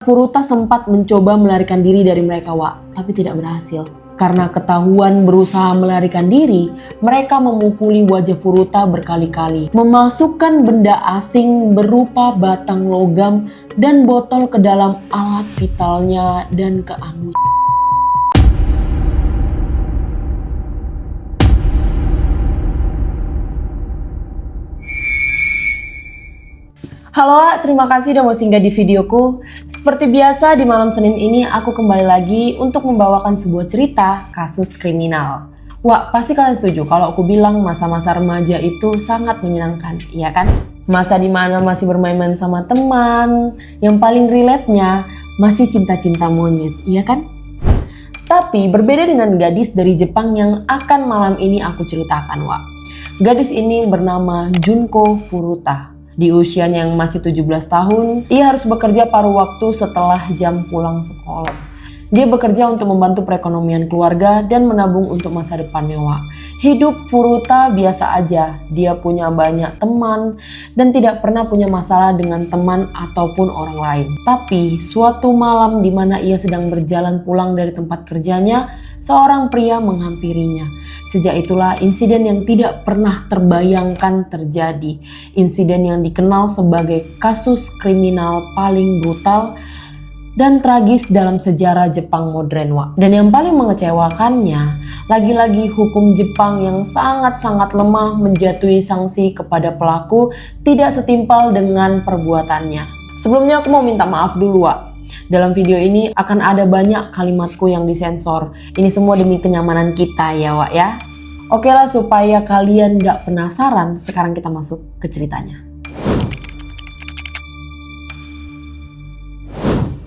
Furuta sempat mencoba melarikan diri dari mereka, Wak, tapi tidak berhasil. Karena ketahuan berusaha melarikan diri, mereka memukuli wajah Furuta berkali-kali, memasukkan benda asing berupa batang logam dan botol ke dalam alat vitalnya dan ke anus. Halo, terima kasih udah mau singgah di videoku. Seperti biasa di malam Senin ini aku kembali lagi untuk membawakan sebuah cerita kasus kriminal. Wah, pasti kalian setuju kalau aku bilang masa-masa remaja itu sangat menyenangkan, iya kan? Masa dimana masih bermain-main sama teman, yang paling relate-nya masih cinta-cinta monyet, iya kan? Tapi berbeda dengan gadis dari Jepang yang akan malam ini aku ceritakan, Wak. Gadis ini bernama Junko Furuta. Di usianya yang masih 17 tahun, ia harus bekerja paruh waktu setelah jam pulang sekolah. Dia bekerja untuk membantu perekonomian keluarga dan menabung untuk masa depan mewah. Hidup Furuta biasa aja, dia punya banyak teman dan tidak pernah punya masalah dengan teman ataupun orang lain. Tapi suatu malam di mana ia sedang berjalan pulang dari tempat kerjanya, seorang pria menghampirinya. Sejak itulah insiden yang tidak pernah terbayangkan terjadi. Insiden yang dikenal sebagai kasus kriminal paling brutal dan tragis dalam sejarah Jepang modern, Wak. Dan yang paling mengecewakannya, lagi-lagi hukum Jepang yang sangat-sangat lemah menjatuhi sanksi kepada pelaku tidak setimpal dengan perbuatannya. Sebelumnya aku mau minta maaf dulu, Wak. Dalam video ini akan ada banyak kalimatku yang disensor. Ini semua demi kenyamanan kita ya, Wak ya. Oke lah, supaya kalian gak penasaran, sekarang kita masuk ke ceritanya.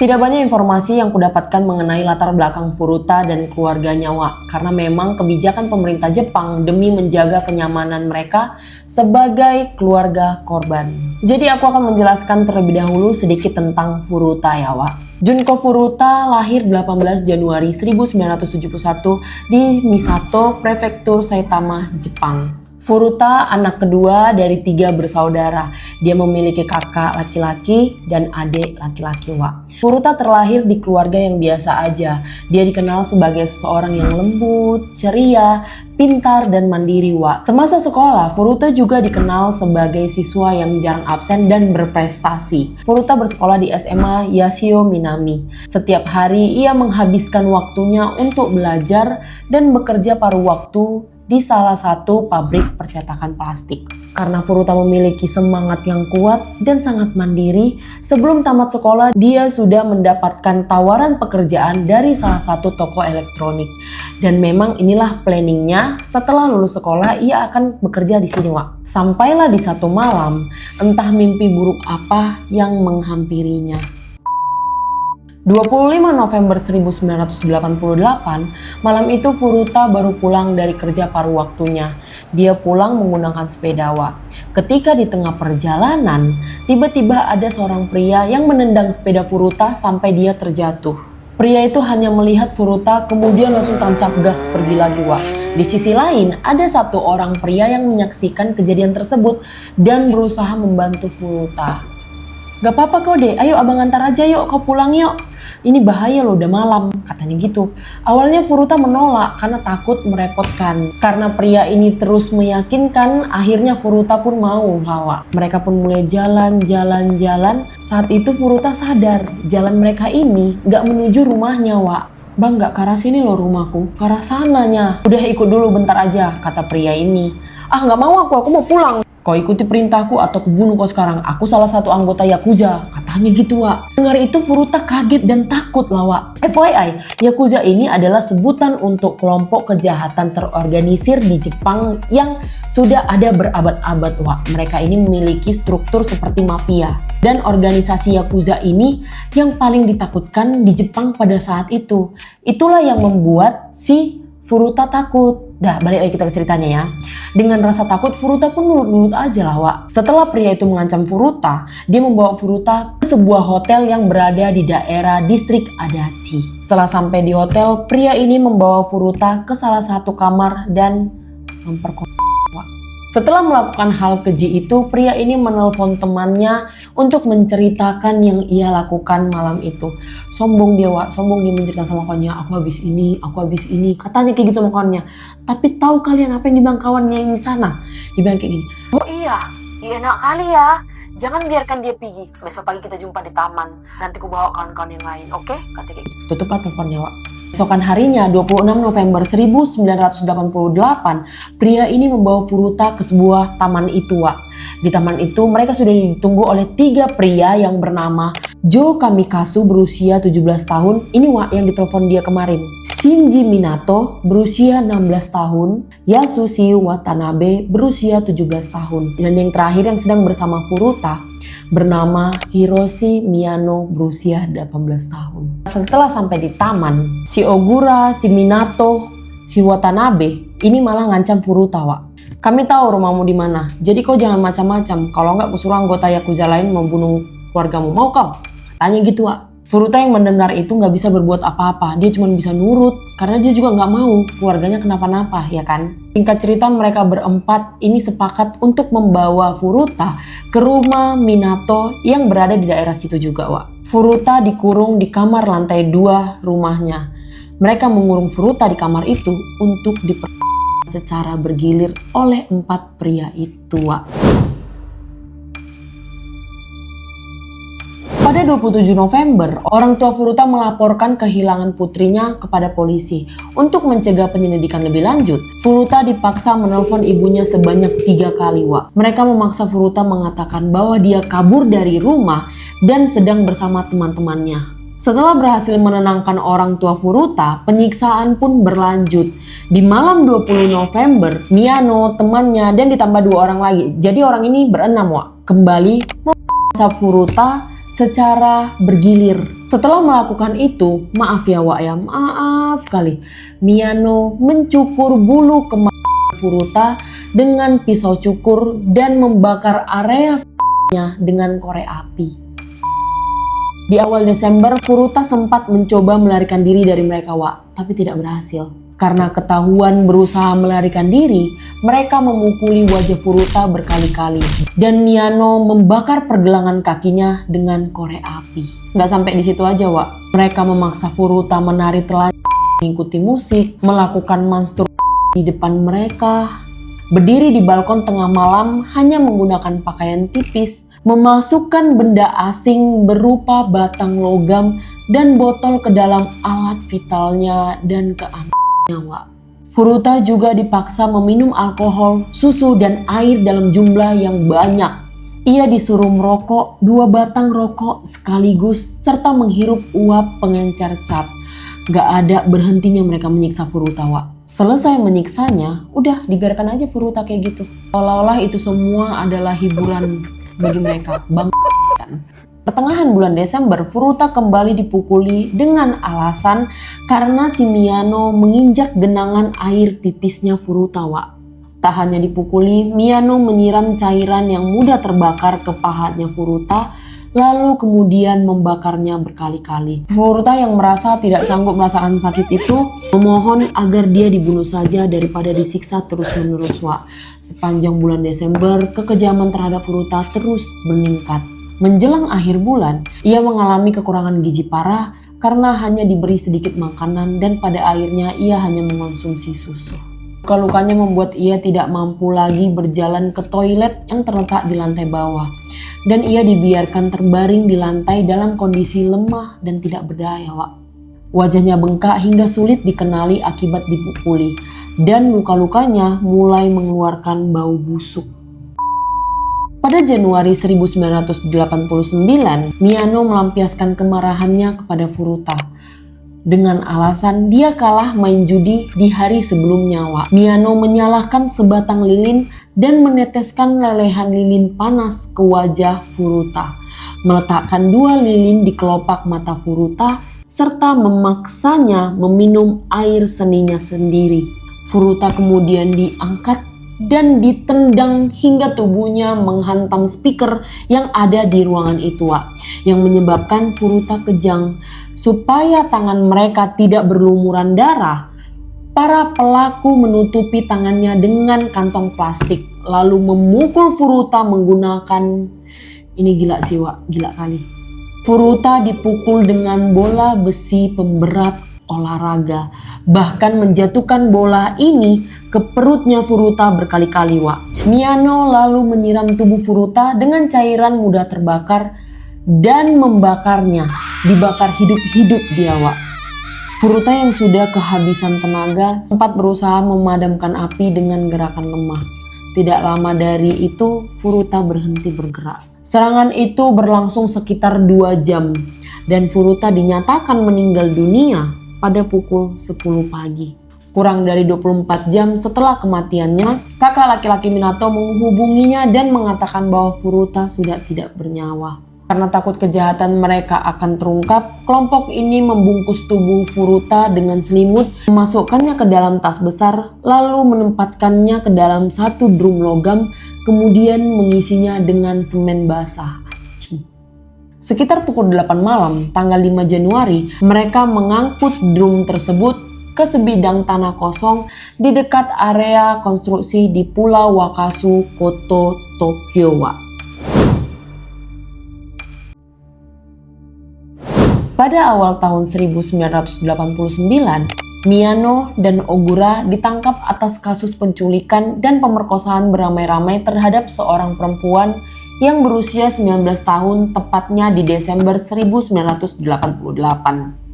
Tidak banyak informasi yang kudapatkan mengenai latar belakang Furuta dan keluarganya, Wak, karena memang kebijakan pemerintah Jepang demi menjaga kenyamanan mereka sebagai keluarga korban. Jadi aku akan menjelaskan terlebih dahulu sedikit tentang Furuta ya, Wak. Junko Furuta lahir 18 Januari 1971 di Misato, Prefektur Saitama, Jepang. Furuta anak kedua dari 3 bersaudara. Dia memiliki kakak laki-laki dan adik laki-laki, Wak. Furuta terlahir di keluarga yang biasa aja. Dia dikenal sebagai seseorang yang lembut, ceria, pintar, dan mandiri, Wak. Semasa sekolah, Furuta juga dikenal sebagai siswa yang jarang absen dan berprestasi. Furuta bersekolah di SMA Yashio Minami. Setiap hari ia menghabiskan waktunya untuk belajar dan bekerja paruh waktu di salah satu pabrik percetakan plastik. Karena Furuta memiliki semangat yang kuat dan sangat mandiri, sebelum tamat sekolah dia sudah mendapatkan tawaran pekerjaan dari salah satu toko elektronik. Dan memang inilah planningnya, setelah lulus sekolah ia akan bekerja di sini, Wak. Sampailah di satu malam, entah mimpi buruk apa yang menghampirinya. 25 November 1988, malam itu Furuta baru pulang dari kerja paruh waktunya. Dia pulang menggunakan sepeda, Wak. Ketika di tengah perjalanan, tiba-tiba ada seorang pria yang menendang sepeda Furuta sampai dia terjatuh. Pria itu hanya melihat Furuta kemudian langsung tancap gas pergi lagi, Wak. Di sisi lain, ada satu orang pria yang menyaksikan kejadian tersebut dan berusaha membantu Furuta. Gak apa-apa kau deh, ayo abang antar aja yuk, kau pulang yuk. Ini bahaya loh, udah malam, katanya gitu. Awalnya Furuta menolak karena takut merepotkan. Karena pria ini terus meyakinkan, akhirnya Furuta pun mau lawak. Mereka pun mulai jalan. Saat itu Furuta sadar, jalan mereka ini gak menuju rumahnya, Wak. Bang, gak ke arah sini loh rumahku, ke arah sananya. Udah ikut dulu bentar aja, kata pria ini. Ah, gak mau aku mau pulang. Kau ikuti perintahku atau kubunuh kau sekarang. Aku salah satu anggota Yakuza, katanya gitu, Wak. Dengar itu Furuta kaget dan takut lah, Wak. FYI, Yakuza ini adalah sebutan untuk kelompok kejahatan terorganisir di Jepang yang sudah ada berabad-abad, Wak. Mereka ini memiliki struktur seperti mafia. Dan organisasi Yakuza ini yang paling ditakutkan di Jepang pada saat itu. Itulah yang membuat si Furuta takut. Dah, balik lagi kita ke ceritanya ya. Dengan rasa takut, Furuta pun nurut-nurut aja lah, Wak. Setelah pria itu mengancam Furuta, dia membawa Furuta ke sebuah hotel yang berada di daerah distrik Adachi. Setelah sampai di hotel, pria ini membawa Furuta ke salah satu kamar dan memperkosa, Wak. Setelah melakukan hal keji itu, pria ini menelpon temannya untuk menceritakan yang ia lakukan malam itu. Sombong dia, Wak. Sombong dia menceritakan sama kawannya, aku habis ini. Katanya kayak gitu sama kawannya. Tapi tahu kalian apa yang dibilang kawannya yang di sana? Dibilang kayak gini, oh iya enak kali ya. Jangan biarkan dia pergi. Besok pagi kita jumpa di taman. Nanti aku bawa kawan-kawan yang lain, oke? Kata kayak gitu. Tutuplah teleponnya, Wak. Besokan harinya, 26 November 1988, pria ini membawa Furuta ke sebuah taman itu, Wak. Di taman itu, mereka sudah ditunggu oleh 3 pria yang bernama Jo Kamikazu berusia 17 tahun. Ini, Wak, yang ditelepon dia kemarin. Shinji Minato berusia 16 tahun. Yasushi Watanabe berusia 17 tahun. Dan yang terakhir yang sedang bersama Furuta bernama Hiroshi Miyano berusia 18 tahun. Setelah sampai di taman, si Ogura, si Minato, si Watanabe ini malah ngancam Furuta, Wak. Kami tahu rumahmu di mana, jadi kau jangan macam-macam. Kalau enggak kusuruh anggota Yakuza lain membunuh keluargamu. Mau kau? Tanya gitu, Wak. Furuta yang mendengar itu nggak bisa berbuat apa-apa. Dia cuma bisa nurut karena dia juga nggak mau keluarganya kenapa-napa, ya kan? Singkat cerita, mereka berempat ini sepakat untuk membawa Furuta ke rumah Minato yang berada di daerah situ juga, Wak. Furuta dikurung di kamar lantai 2 rumahnya. Mereka mengurung Furuta di kamar itu untuk secara bergilir oleh 4 pria itu, Wak. Pada 27 November, orang tua Furuta melaporkan kehilangan putrinya kepada polisi. Untuk mencegah penyelidikan lebih lanjut, Furuta dipaksa menelpon ibunya sebanyak 3 kali, Wak. Mereka memaksa Furuta mengatakan bahwa dia kabur dari rumah dan sedang bersama teman-temannya. Setelah berhasil menenangkan orang tua Furuta, penyiksaan pun berlanjut. Di malam 20 November, Miyano, temannya, dan ditambah 2 orang lagi. Jadi orang ini berenam, Wak. Kembali memaksa Furuta secara bergilir. Setelah melakukan itu, maaf ya, Wak, ya, maaf sekali, Miyano mencukur bulu kemaluan Furuta dengan pisau cukur dan membakar area dengan korek api. Di awal Desember, Furuta sempat mencoba melarikan diri dari mereka, Wak, tapi tidak berhasil. Karena ketahuan berusaha melarikan diri, mereka memukuli wajah Furuta berkali-kali. Dan Miyano membakar pergelangan kakinya dengan korek api. Nggak sampai di situ aja, Wak. Mereka memaksa Furuta menari telanjang, mengikuti musik, melakukan masturbasi di depan mereka, berdiri di balkon tengah malam hanya menggunakan pakaian tipis, memasukkan benda asing berupa batang logam dan botol ke dalam alat vitalnya dan ke nyawa. Furuta juga dipaksa meminum alkohol, susu, dan air dalam jumlah yang banyak. Ia disuruh merokok 2 batang rokok sekaligus serta menghirup uap pengencer cat. Gak ada berhentinya mereka menyiksa Furuta, Wak. Selesai menyiksanya, udah dibiarkan aja Furuta kayak gitu. Seolah-olah itu semua adalah hiburan bagi mereka. Kan? Pertengahan bulan Desember, Furuta kembali dipukuli dengan alasan karena si Miyano menginjak genangan air pipisnya Furuta, Wak. Tak hanya dipukuli, Miyano menyiram cairan yang mudah terbakar ke pahatnya Furuta, lalu kemudian membakarnya berkali-kali. Furuta yang merasa tidak sanggup merasakan sakit itu, memohon agar dia dibunuh saja daripada disiksa terus-menerus, Wak. Sepanjang bulan Desember, kekejaman terhadap Furuta terus meningkat. Menjelang akhir bulan, ia mengalami kekurangan gizi parah karena hanya diberi sedikit makanan dan pada akhirnya ia hanya mengonsumsi susu. Luka-lukanya membuat ia tidak mampu lagi berjalan ke toilet yang terletak di lantai bawah. Dan ia dibiarkan terbaring di lantai dalam kondisi lemah dan tidak berdaya, Wak. Wajahnya bengkak hingga sulit dikenali akibat dipukuli. Dan luka-lukanya mulai mengeluarkan bau busuk. Pada Januari 1989, Miyano melampiaskan kemarahannya kepada Furuta dengan alasan dia kalah main judi di hari sebelumnya, Wak. Miyano menyalahkan sebatang lilin dan meneteskan lelehan lilin panas ke wajah Furuta, meletakkan 2 lilin di kelopak mata Furuta serta memaksanya meminum air seninya sendiri. Furuta kemudian diangkat dan ditendang hingga tubuhnya menghantam speaker yang ada di ruangan itu, Wak, yang menyebabkan Furuta kejang. Supaya tangan mereka tidak berlumuran darah, Para pelaku menutupi tangannya dengan kantong plastik, lalu memukul Furuta menggunakan, ini gila sih Wak, gila kali. Furuta dipukul dengan bola besi pemberat olahraga, bahkan menjatuhkan bola ini ke perutnya Furuta berkali-kali Wak. Miyano lalu menyiram tubuh Furuta dengan cairan mudah terbakar dan membakarnya, dibakar hidup-hidup dia Wak. Furuta yang sudah kehabisan tenaga sempat berusaha memadamkan api dengan gerakan lemah. Tidak lama dari itu, Furuta berhenti bergerak. Serangan itu berlangsung sekitar 2 jam dan Furuta dinyatakan meninggal dunia pada pukul 10 pagi. Kurang dari 24 jam setelah kematiannya, kakak laki-laki Minato menghubunginya dan mengatakan bahwa Furuta sudah tidak bernyawa. Karena takut kejahatan mereka akan terungkap, kelompok ini membungkus tubuh Furuta dengan selimut, memasukkannya ke dalam tas besar, lalu menempatkannya ke dalam satu drum logam, kemudian mengisinya dengan semen basah. Sekitar pukul 8 malam, tanggal 5 Januari, mereka mengangkut drum tersebut ke sebidang tanah kosong di dekat area konstruksi di Pulau Wakasu, Koto, Tokyo. Pada awal tahun 1989, Miyano dan Ogura ditangkap atas kasus penculikan dan pemerkosaan beramai-ramai terhadap seorang perempuan yang berusia 19 tahun, tepatnya di Desember 1988.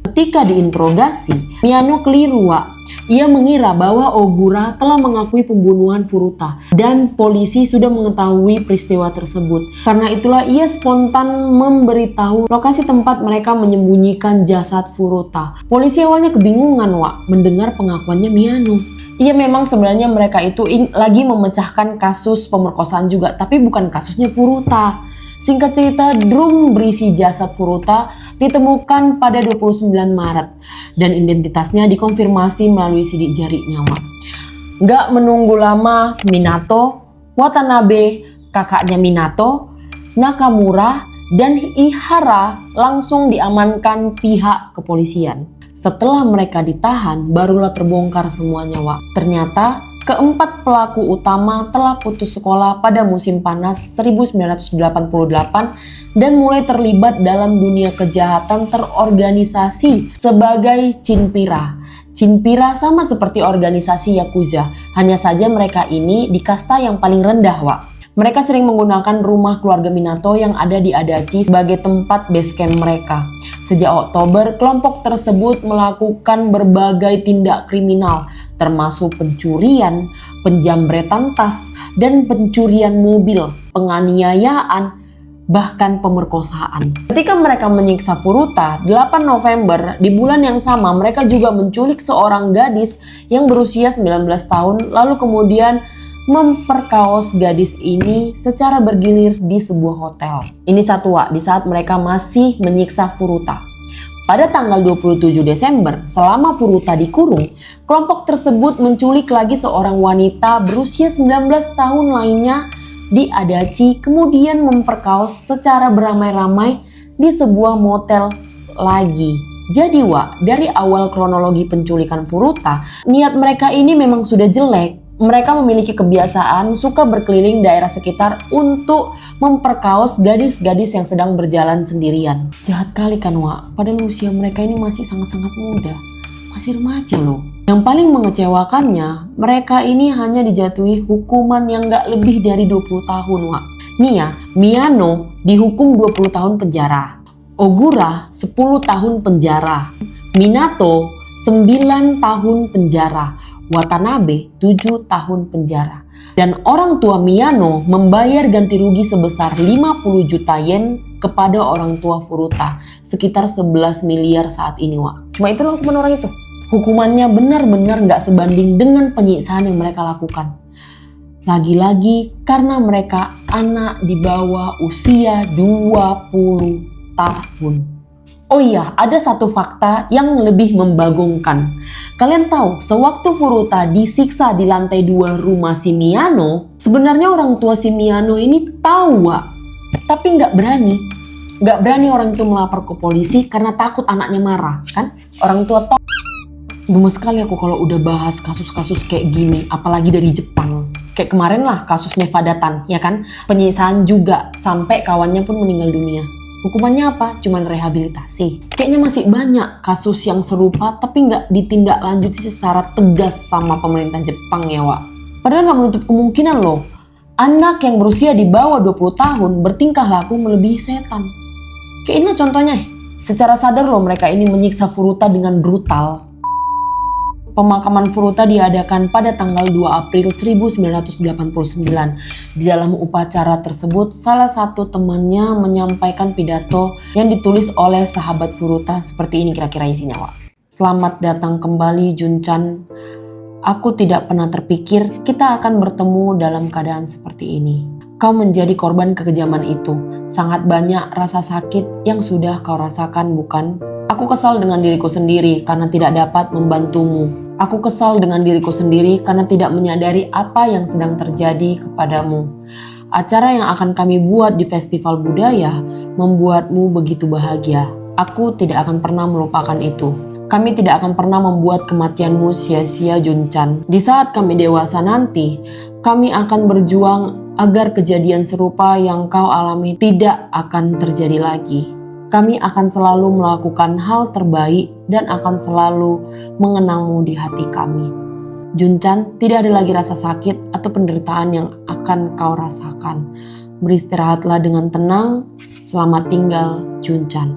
Ketika diinterogasi, Miyano keliru Wak. Ia mengira bahwa Ogura telah mengakui pembunuhan Furuta dan polisi sudah mengetahui peristiwa tersebut. Karena itulah ia spontan memberitahu lokasi tempat mereka menyembunyikan jasad Furuta. Polisi awalnya kebingungan Wak mendengar pengakuannya Miyano. Iya memang sebenarnya mereka itu lagi memecahkan kasus pemerkosaan juga, tapi bukan kasusnya Furuta. Singkat cerita, drum berisi jasad Furuta ditemukan pada 29 Maret dan identitasnya dikonfirmasi melalui sidik jari nyawa. Gak menunggu lama, Minato, Watanabe, kakaknya Minato, Nakamura, dan Ihara langsung diamankan pihak kepolisian. Setelah mereka ditahan, barulah terbongkar semuanya Wak. Ternyata keempat pelaku utama telah putus sekolah pada musim panas 1988 dan mulai terlibat dalam dunia kejahatan terorganisasi sebagai Chinpira. Chinpira sama seperti organisasi Yakuza, hanya saja mereka ini di kasta yang paling rendah Wak. Mereka sering menggunakan rumah keluarga Minato yang ada di Adachi sebagai tempat base camp mereka. Sejak Oktober, kelompok tersebut melakukan berbagai tindak kriminal, termasuk pencurian, penjambretan tas, dan pencurian mobil, penganiayaan, bahkan pemerkosaan. Ketika mereka menyiksa Furuta, 8 November, di bulan yang sama mereka juga menculik seorang gadis yang berusia 19 tahun, lalu kemudian memperkaos gadis ini secara bergilir di sebuah hotel. Ini satu Wak, di saat mereka masih menyiksa Furuta. Pada tanggal 27 Desember, selama Furuta dikurung, kelompok tersebut menculik lagi seorang wanita berusia 19 tahun lainnya di Adachi, kemudian memperkaos secara beramai-ramai di sebuah motel lagi. Jadi Wak, dari awal kronologi penculikan Furuta, niat mereka ini memang sudah jelek. Mereka memiliki kebiasaan suka berkeliling daerah sekitar untuk memperkaos gadis-gadis yang sedang berjalan sendirian. Jahat kali kan Wak, padahal usia mereka ini masih sangat-sangat muda. Masih remaja loh. Yang paling mengecewakannya, mereka ini hanya dijatuhi hukuman yang gak lebih dari 20 tahun Wak. Nih ya, Miyano dihukum 20 tahun penjara. Ogura 10 tahun penjara. Minato 9 tahun penjara. Watanabe 7 tahun penjara. Dan orang tua Miyano membayar ganti rugi sebesar 50 juta yen kepada orang tua Furuta, sekitar 11 miliar saat ini Wak. Cuma itulah hukuman orang itu. Hukumannya benar-benar gak sebanding dengan penyiksaan yang mereka lakukan. Lagi-lagi karena mereka anak di bawah usia 20 tahun. Oh iya, ada satu fakta yang lebih membagongkan. Kalian tahu, sewaktu Furuta disiksa di lantai 2 rumah si Miyano, sebenarnya orang tua si Miyano ini tahu Wak, tapi nggak berani. Nggak berani orang itu melapor ke polisi karena takut anaknya marah, kan? Orang tua Gemes sekali aku kalau udah bahas kasus-kasus kayak gini, apalagi dari Jepang. Kayak kemarin lah kasus Nevada Tan, ya kan? Penyiksaan juga, sampai kawannya pun meninggal dunia. Hukumannya apa? Cuman rehabilitasi. Kayaknya masih banyak kasus yang serupa tapi nggak ditindaklanjuti secara tegas sama pemerintah Jepang ya, Wak. Padahal nggak menutup kemungkinan loh, anak yang berusia di bawah 20 tahun bertingkah laku melebihi setan. Kayak ini contohnya, secara sadar loh mereka ini menyiksa Furuta dengan brutal. Pemakaman Furuta diadakan pada tanggal 2 April 1989. Di dalam upacara tersebut, salah satu temannya menyampaikan pidato yang ditulis oleh sahabat Furuta seperti ini kira-kira isinya, Wak. Selamat datang kembali Junchan. Aku tidak pernah terpikir kita akan bertemu dalam keadaan seperti ini. Kau menjadi korban kekejaman itu. Sangat banyak rasa sakit yang sudah kau rasakan, bukan? Aku kesal dengan diriku sendiri karena tidak dapat membantumu. Aku kesal dengan diriku sendiri karena tidak menyadari apa yang sedang terjadi kepadamu. Acara yang akan kami buat di festival budaya membuatmu begitu bahagia. Aku tidak akan pernah melupakan itu. Kami tidak akan pernah membuat kematianmu sia-sia, Junchan. Di saat kami dewasa nanti, kami akan berjuang agar kejadian serupa yang kau alami tidak akan terjadi lagi. Kami akan selalu melakukan hal terbaik dan akan selalu mengenangmu di hati kami. Junchan, tidak ada lagi rasa sakit atau penderitaan yang akan kau rasakan. Beristirahatlah dengan tenang. Selamat tinggal, Junchan.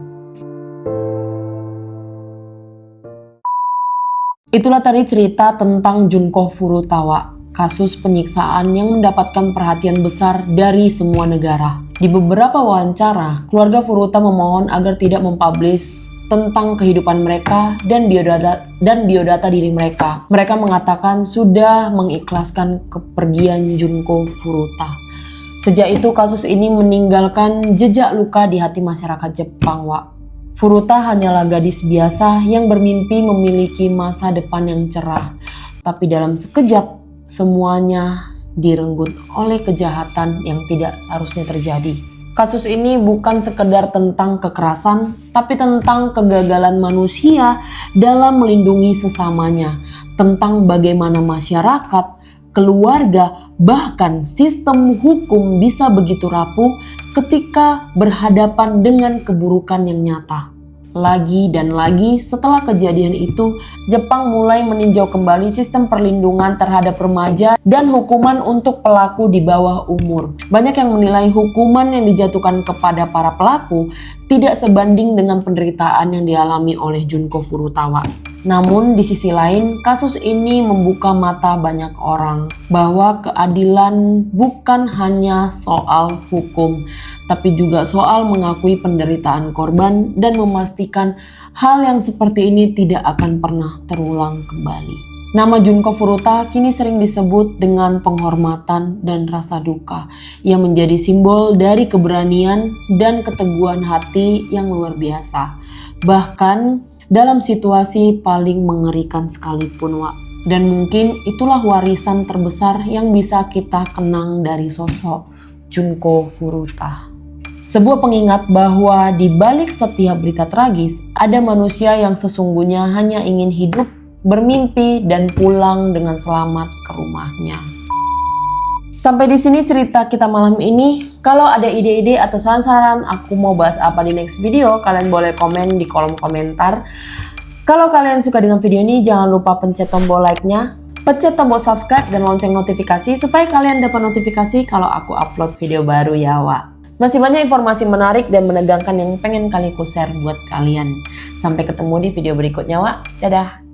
Itulah tadi cerita tentang Junko Furuta, kasus penyiksaan yang mendapatkan perhatian besar dari semua negara. Di beberapa wawancara, keluarga Furuta memohon agar tidak mempublish tentang kehidupan mereka dan biodata diri mereka. Mereka mengatakan sudah mengikhlaskan kepergian Junko Furuta. Sejak itu kasus ini meninggalkan jejak luka di hati masyarakat Jepang, Wak. Furuta hanyalah gadis biasa yang bermimpi memiliki masa depan yang cerah. Tapi dalam sekejap, semuanya direnggut oleh kejahatan yang tidak seharusnya terjadi. Kasus ini bukan sekedar tentang kekerasan, tapi tentang kegagalan manusia dalam melindungi sesamanya, tentang bagaimana masyarakat, keluarga, bahkan sistem hukum bisa begitu rapuh ketika berhadapan dengan keburukan yang nyata. Lagi dan lagi setelah kejadian itu, Jepang mulai meninjau kembali sistem perlindungan terhadap remaja dan hukuman untuk pelaku di bawah umur. Banyak yang menilai hukuman yang dijatuhkan kepada para pelaku tidak sebanding dengan penderitaan yang dialami oleh Junko Furuta. Namun di sisi lain, kasus ini membuka mata banyak orang bahwa keadilan bukan hanya soal hukum, tapi juga soal mengakui penderitaan korban dan memastikan hal yang seperti ini tidak akan pernah terulang kembali. Nama Junko Furuta kini sering disebut dengan penghormatan dan rasa duka yang menjadi simbol dari keberanian dan keteguhan hati yang luar biasa. Bahkan dalam situasi paling mengerikan sekalipun, Wak. Dan mungkin itulah warisan terbesar yang bisa kita kenang dari sosok Junko Furuta. Sebuah pengingat bahwa di balik setiap berita tragis, ada manusia yang sesungguhnya hanya ingin hidup, bermimpi, dan pulang dengan selamat ke rumahnya. Sampai di sini cerita kita malam ini. Kalau ada ide-ide atau saran-saran aku mau bahas apa di next video, kalian boleh komen di kolom komentar. Kalau kalian suka dengan video ini, jangan lupa pencet tombol like-nya, pencet tombol subscribe dan lonceng notifikasi supaya kalian dapat notifikasi kalau aku upload video baru ya, Wak. Masih banyak informasi menarik dan menegangkan yang pengen kali ku share buat kalian. Sampai ketemu di video berikutnya, Wak. Dadah!